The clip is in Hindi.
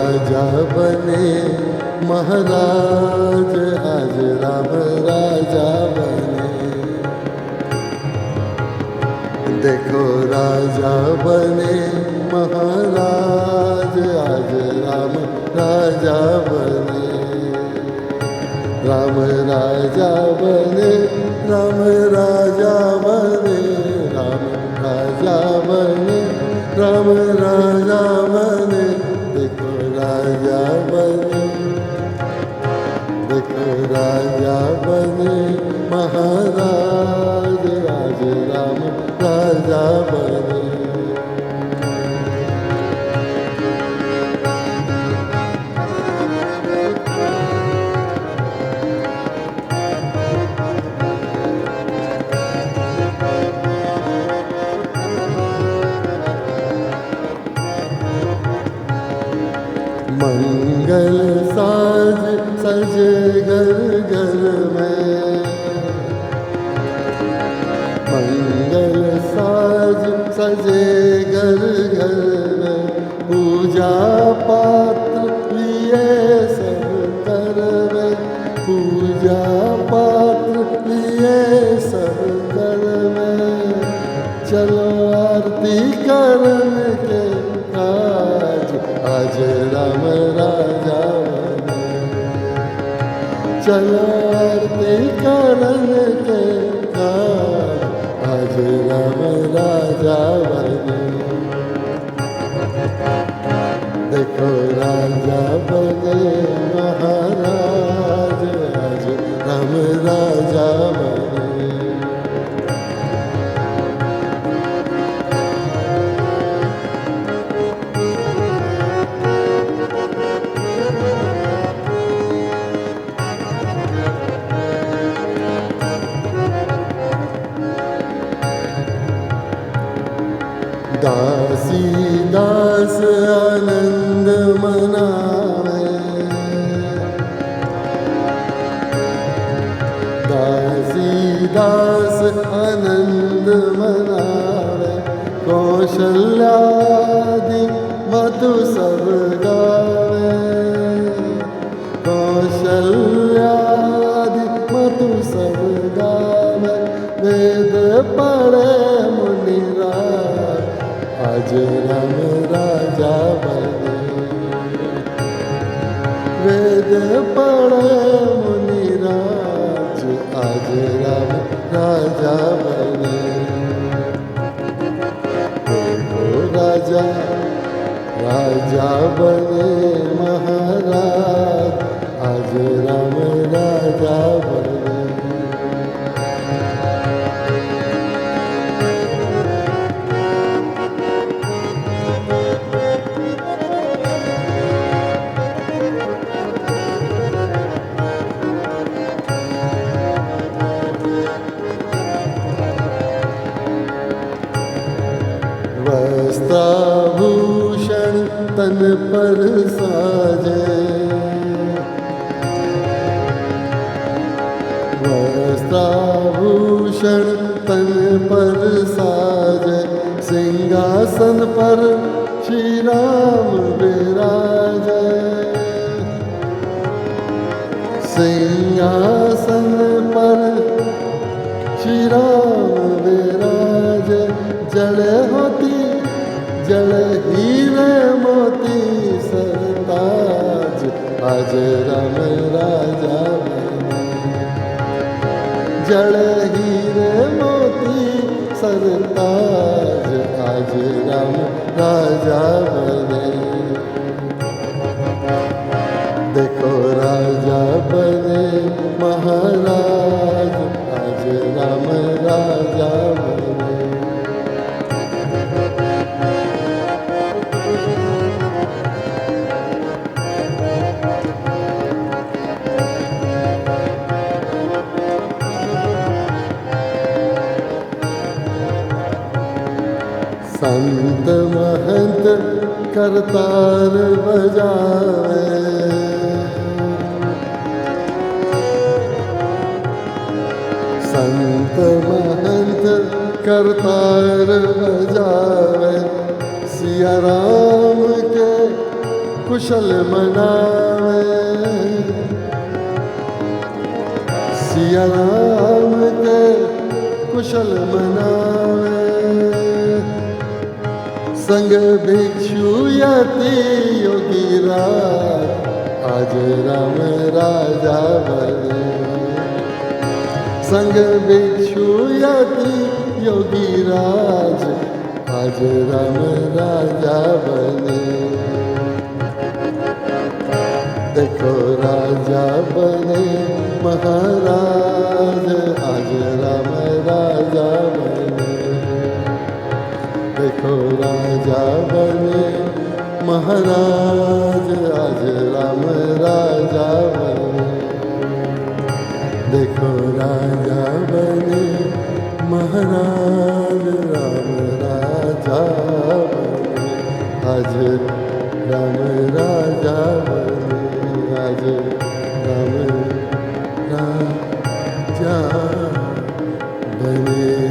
राजा बने महाराज, आज राम राजा बने। देखो राजा बने महाराज, आज राम राजा बने। राम राजा बने, राम राजा बने, राम राजा बने, राम राजा बने। देखो राजा बने, देखो राजा बने महाराज, आज राम राजा बने। मंगल साज सजे घर घर में, मंगल साज सजे घर घर में। पूजा पात्र लिए सब कर में, पूजा पात्र लिए सब कर में। चलो आरती करन के काज, आज राम राजा बने। चलो आरती करन के काज, आज राम राजा बने। देखो राजा बने महाराज, आज राम राजा बने। दासी दास आनंद मनावे, दासी दास आनंद मनावे। कौशल्यादि मधु सब गावे, कौशल्यादि मधु सब गावे। वेद पढ़े मुनिराज, आज राम राजा बने। वेद पढ़े मुनिराज, आज राम राजा बने। देखो राजा राजा बने महाराज, आज राम राजा बने। वस्त्राभूषण तन पर साजे, वस्त्राभूषण तन पर साजे। सिंहासन पर श्री राम विराजे, सिंहासन पर श्री राम विराजे। जड़े होती जड़ हीरे मोती सरताज, आज राम राजा बने। जड़ हीरे मोती सरताज, आज राम राजा बने। देखो राजा बने महाराज, आज राम राजा बने। संत महंत करतार बजावे, संत महंत करतार बजावे। सिया राम के कुशल मनावे सिया राम के कुशल मनावे संग भिक्षु यति योगी राज आज राम राजा बने संग भिक्षु यति योगी राज आज राम राजा बने देखो राजा बने महाराज आज राम राजा बने देखो राजा बने महाराज आज राम राजा बने देखो राजा बने महाराज राम राजा बने आज राम राजा बने आज राम राजा बने